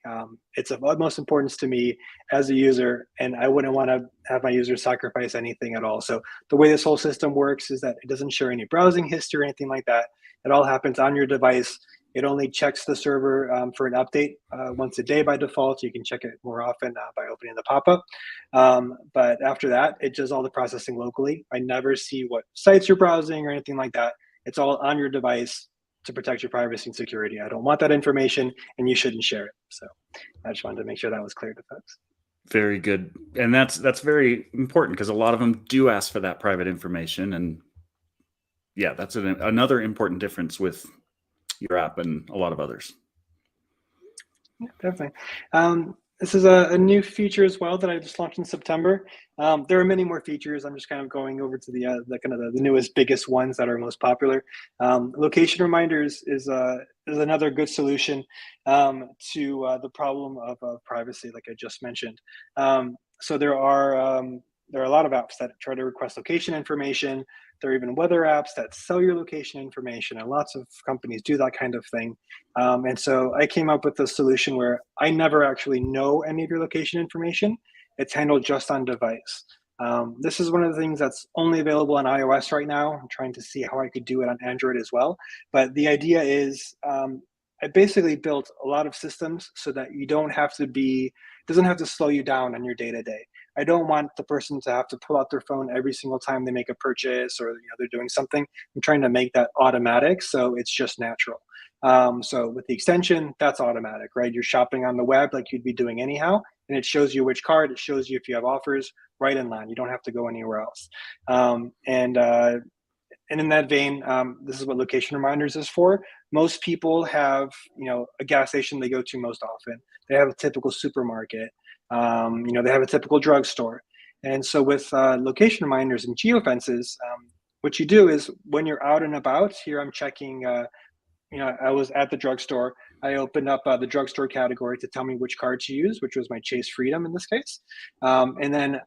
It's of utmost importance to me as a user, and I wouldn't want to have my users sacrifice anything at all. So the way this whole system works is that it doesn't share any browsing history or anything like that. It all happens on your device. It only checks the server for an update once a day by default. You can check it more often by opening the pop-up. But after that, it does all the processing locally. I never see what sites you're browsing or anything like that. It's all on your device to protect your privacy and security. I don't want that information, and you shouldn't share it. So I just wanted to make sure that was clear to folks. Very good. And that's very important because a lot of them do ask for that private information. And yeah, that's another important difference with your app and a lot of others. Yeah, definitely. This is a new feature as well that I just launched in September. There are many more features. I'm just kind of going over to the kind of the newest, biggest ones that are most popular. Location reminders is another good solution to the problem of privacy, like I just mentioned. So there are a lot of apps that try to request location information. There are even weather apps that sell your location information, and lots of companies do that kind of thing. And so I came up with a solution where I never actually know any of your location information. It's handled just on device. This is one of the things that's only available on iOS right now. I'm trying to see how I could do it on Android as well. But the idea is I basically built a lot of systems so that you don't have to it doesn't have to slow you down on your day-to-day. I don't want the person to have to pull out their phone every single time they make a purchase or they're doing something. I'm trying to make that automatic so it's just natural. So with the extension, that's automatic, right? You're shopping on the web like you'd be doing anyhow, and it shows you which card, it shows you if you have offers right in line. You don't have to go anywhere else. And in that vein, this is what location reminders is for. Most people have, a gas station they go to most often. They have a typical supermarket. They have a typical drugstore. And so with location reminders and geofences, what you do is when you're out and about, here I'm checking, I was at the drugstore. I opened up the drugstore category to tell me which card to use, which was my Chase Freedom in this case. And then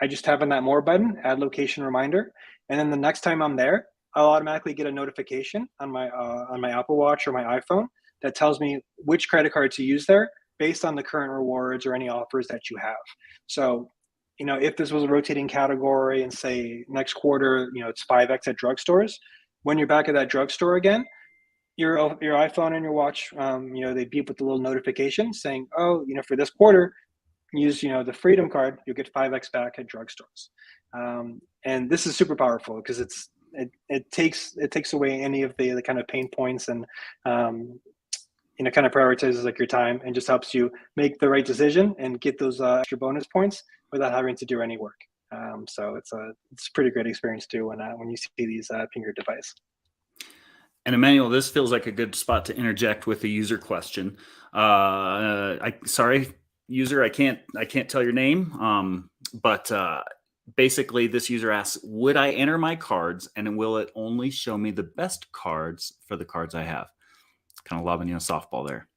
I just tap on that more button, add location reminder. And then the next time I'm there, I'll automatically get a notification on my Apple Watch or my iPhone that tells me which credit card to use there based on the current rewards or any offers that you have. So, if this was a rotating category and say next quarter, it's 5x at drugstores, when you're back at that drugstore again, your iPhone and your watch, they beep with a little notification saying, oh, for this quarter, use the Freedom card, you'll get 5x back at drugstores. And this is super powerful because it takes away any of the kind of pain points and kind of prioritizes like your time and just helps you make the right decision and get those extra bonus points without having to do any work. So it's a pretty great experience too when you see these ping your device. And Emmanuel, this feels like a good spot to interject with a user question. Sorry, user, I can't tell your name, but basically this user asks, would I enter my cards and will it only show me the best cards for the cards I have? Kind of lobbing you a softball there.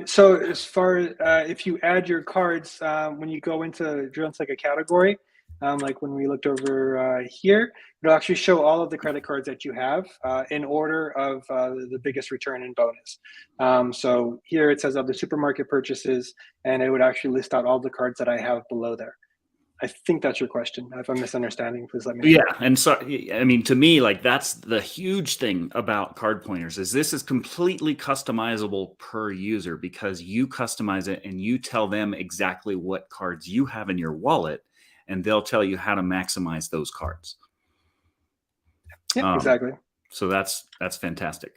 So as far as if you add your cards, when you go into drill into like a category, like when we looked over here, it'll actually show all of the credit cards that you have in order of the biggest return and bonus. So here it says of the supermarket purchases, and it would actually list out all the cards that I have below there. I think that's your question. If I'm misunderstanding, please let me know. Yeah, and so I mean, to me, like that's the huge thing about CardPointers is this is completely customizable per user because you customize it and you tell them exactly what cards you have in your wallet, and they'll tell you how to maximize those cards. Yeah, exactly. So that's fantastic.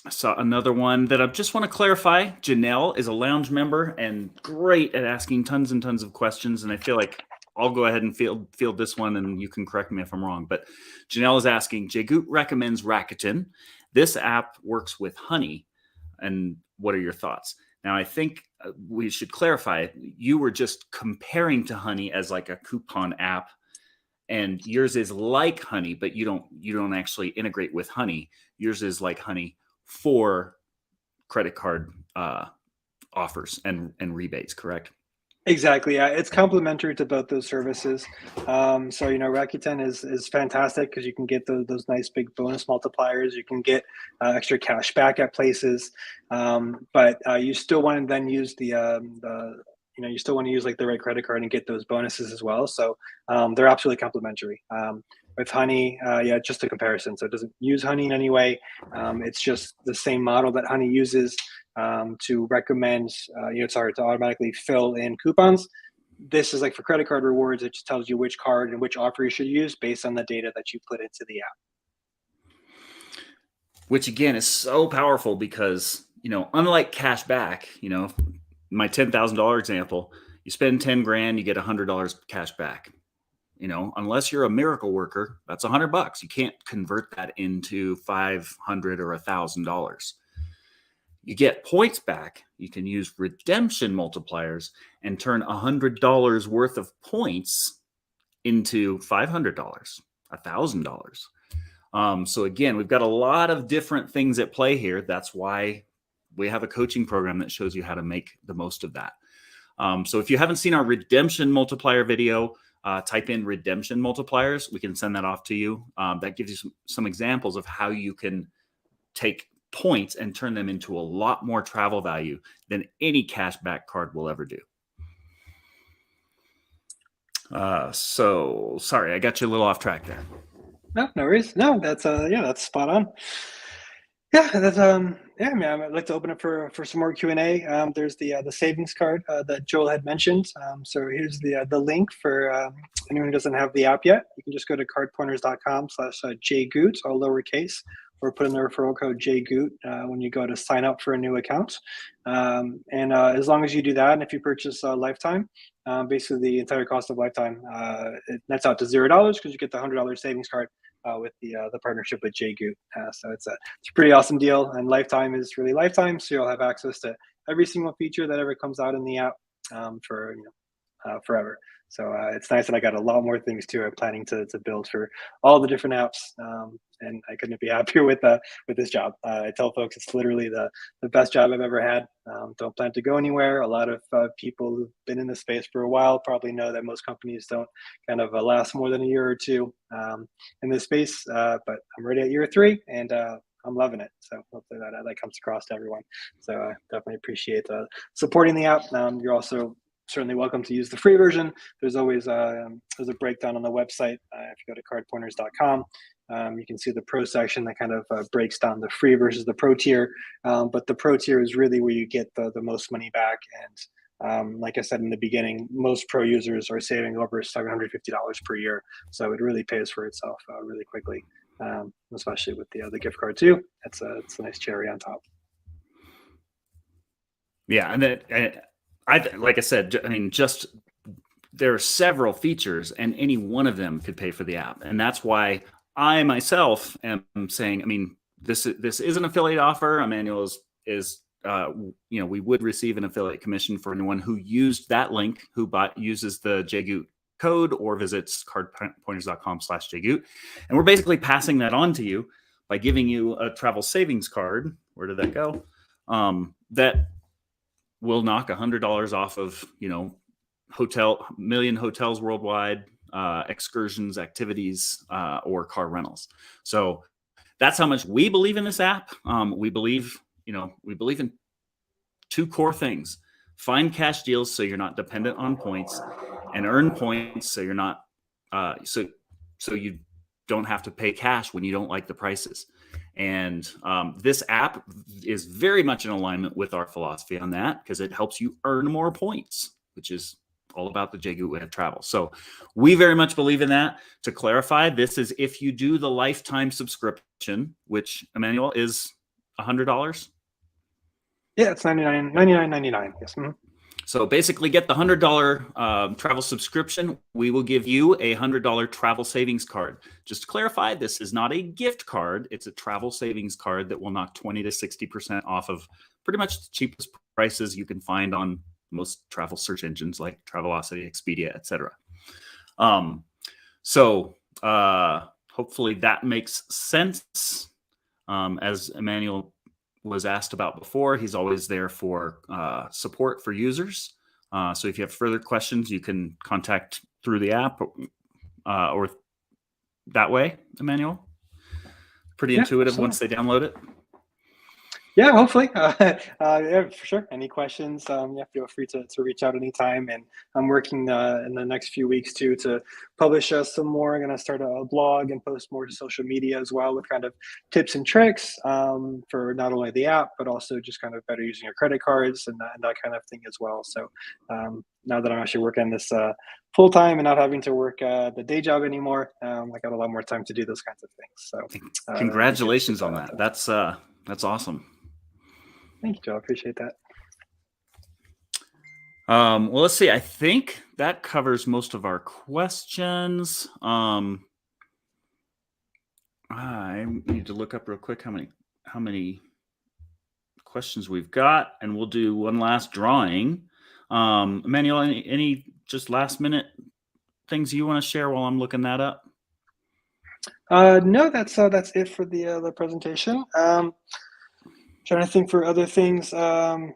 I saw another one that I just want to clarify. Janelle is a lounge member and great at asking tons and tons of questions. And I feel like I'll go ahead and field this one and you can correct me if I'm wrong. But Janelle is asking, Jagoot recommends Rakuten. This app works with Honey. And what are your thoughts? Now, I think we should clarify. You were just comparing to Honey as like a coupon app. And yours is like Honey, but you don't actually integrate with Honey. Yours is like Honey for credit card offers and rebates, correct? Exactly. Yeah, it's complementary to both those services. So Rakuten is fantastic because you can get those nice big bonus multipliers. You can get extra cash back at places, but you still want to then use you still want to use like the right credit card and get those bonuses as well. So they're absolutely complementary. With Honey, yeah, just a comparison. So it doesn't use Honey in any way. It's just the same model that Honey uses to recommend, to automatically fill in coupons. This is like for credit card rewards. It just tells you which card and which offer you should use based on the data that you put into the app. Which again is so powerful because, unlike cash back, my $10,000 example, you spend 10 grand, you get $100 cash back. Unless you're a miracle worker, that's $100. You can't convert that into $500 or $1,000. You get points back. You can use redemption multipliers and turn $100 worth of points into $500, $1,000. So again, we've got a lot of different things at play here. That's why we have a coaching program that shows you how to make the most of that. So if you haven't seen our redemption multiplier video, type in redemption multipliers. We can send that off to you. That gives you some examples of how you can take points and turn them into a lot more travel value than any cashback card will ever do. So sorry, I got you a little off track there. No worries. No, that's spot on. Yeah, that's yeah. I mean, I'd like to open up for some more Q&A. There's the savings card that Joel had mentioned. So here's the link for anyone who doesn't have the app yet. You can just go to cardpointers.com/jgoot, all lowercase, or put in the referral code JGOOT when you go to sign up for a new account. And as long as you do that, and if you purchase Lifetime, basically the entire cost of Lifetime, it nets out to $0 because you get the $100 savings card with the partnership with JGOOT. So it's a pretty awesome deal, and Lifetime is really Lifetime, so you'll have access to every single feature that ever comes out in the app for forever. So it's nice that I got a lot more things too. I'm planning to build for all the different apps, and I couldn't be happier with this job. I tell folks it's literally the best job I've ever had. Don't plan to go anywhere. A lot of people who've been in this space for a while probably know that most companies don't kind of last more than a year or two in this space. But I'm already at year 3, and I'm loving it. So hopefully that comes across to everyone. So I definitely appreciate supporting the app. You're also certainly welcome to use the free version. There's always there's a breakdown on the website. If you go to cardpointers.com, you can see the pro section that kind of breaks down the free versus the pro tier. But the pro tier is really where you get the most money back, and Like I said in the beginning, most pro users are saving over $750 per year. So it really pays for itself really quickly, especially with the gift card too. It's a nice cherry on top. Yeah, and like I said, I mean, just there are several features, and any one of them could pay for the app, and that's why I myself am saying, I mean, this is an affiliate offer. Emmanuel is we would receive an affiliate commission for anyone who used that link, who uses the JGoot code or visits cardpointers.com/JGoot, and we're basically passing that on to you by giving you a travel savings card. Where did that go? That will knock $100 off of, million hotels worldwide, excursions, activities, or car rentals. So that's how much we believe in this app. We believe in two core things: find cash deals so you're not dependent on points, and earn points so you're not so you don't have to pay cash when you don't like the prices. And this app is very much in alignment with our philosophy on that, because it helps you earn more points, which is all about the JGoot way of travel. So we very much believe in that. To clarify, this is if you do the lifetime subscription, which, Emmanuel, is $100. Yeah, it's $99.99. Yes. Mm-hmm. So basically, get the $100 travel subscription. We will give you a $100 travel savings card. Just to clarify, this is not a gift card. It's a travel savings card that will knock 20 to 60% off of pretty much the cheapest prices you can find on most travel search engines like Travelocity, Expedia, etc. So hopefully that makes sense. As Emmanuel was asked about before, he's always there for support for users. So if you have further questions, you can contact through the app or that way, Emmanuel. Pretty intuitive once they download it. Yeah, hopefully. Yeah, for sure. Any questions, feel free to reach out anytime. And I'm working in the next few weeks too to publish some more. I'm going to start a blog and post more to social media as well, with kind of tips and tricks for not only the app, but also just kind of better using your credit cards and that kind of thing as well. So now that I'm actually working this full time and not having to work the day job anymore, I got a lot more time to do those kinds of things. So congratulations on that. That's awesome. Thank you, Joe. I appreciate that. Well, let's see. I think that covers most of our questions. I need to look up real quick how many questions we've got, and we'll do one last drawing. Emmanuel, any just last minute things you want to share while I'm looking that up? No, that's it for the presentation. Trying to think for other things.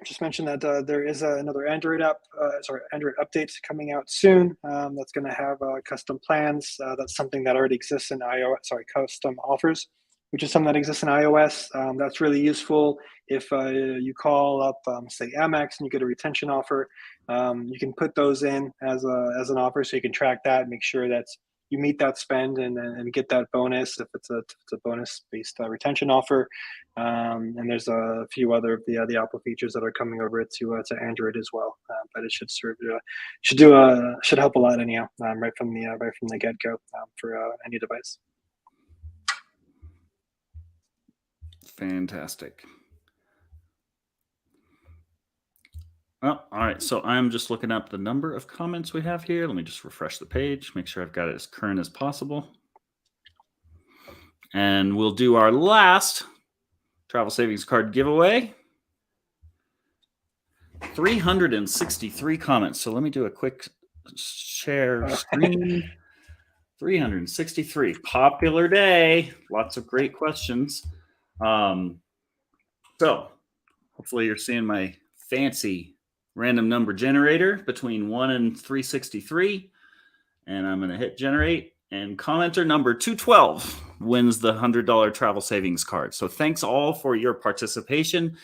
Just mentioned that there is another Android update coming out soon. That's going to have custom plans. That's something that already exists in iOS. Custom offers, which is something that exists in iOS. That's really useful if you call up, say, Amex, and you get a retention offer. You can put those in as an offer, so you can track that, make sure that you meet that spend and get that bonus if it's a bonus-based retention offer. And there's a few other of the Apple features that are coming over to Android as well. But it should should help a lot anyhow, right from the get-go for any device. Fantastic. Oh, all right. So I'm just looking up the number of comments we have here. Let me just refresh the page, make sure I've got it as current as possible. And we'll do our last travel savings card giveaway. 363 comments. So let me do a quick share screen. 363. Popular day. Lots of great questions. So hopefully you're seeing my fancy random number generator between 1 and 363. And I'm going to hit generate. And commenter number 212 wins the $100 travel savings card. So thanks all for your participation.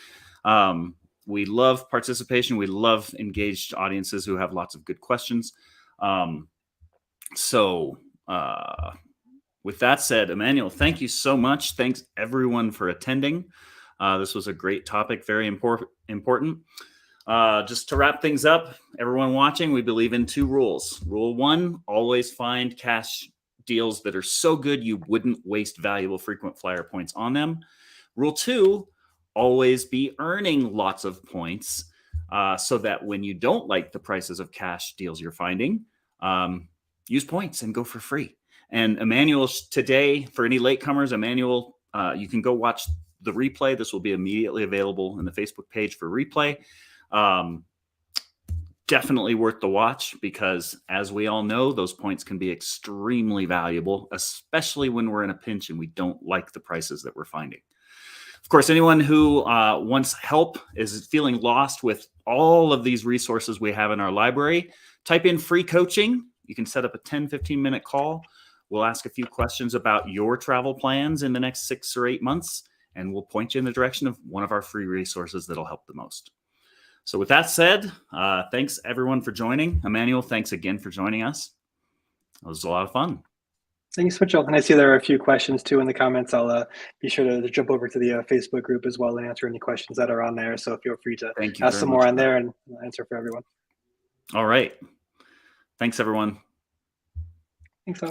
We love participation. We love engaged audiences who have lots of good questions. With that said, Emmanuel, thank you so much. Thanks everyone for attending. This was a great topic, very important. Just to wrap things up, everyone watching, we believe in 2 rules. Rule 1, always find cash deals that are so good you wouldn't waste valuable frequent flyer points on them. Rule 2, always be earning lots of points so that when you don't like the prices of cash deals you're finding, use points and go for free. And Emmanuel, today, for any latecomers, Emmanuel, you can go watch the replay. This will be immediately available in the Facebook page for replay. Definitely worth the watch because, as we all know, those points can be extremely valuable, especially when we're in a pinch and we don't like the prices that we're finding. Of course, anyone who wants help, is feeling lost with all of these resources we have in our library, type in free coaching. You can set up a 10-15-minute call. We'll ask a few questions about your travel plans in the next 6 or 8 months, and we'll point you in the direction of one of our free resources that'll help the most. So with that said, thanks everyone for joining. Emmanuel, thanks again for joining us. It was a lot of fun. Thanks so much, Joel. And I see there are a few questions too in the comments. I'll be sure to jump over to the Facebook group as well and answer any questions that are on there. So feel free to ask some more on there and I'll answer for everyone. All right. Thanks, everyone.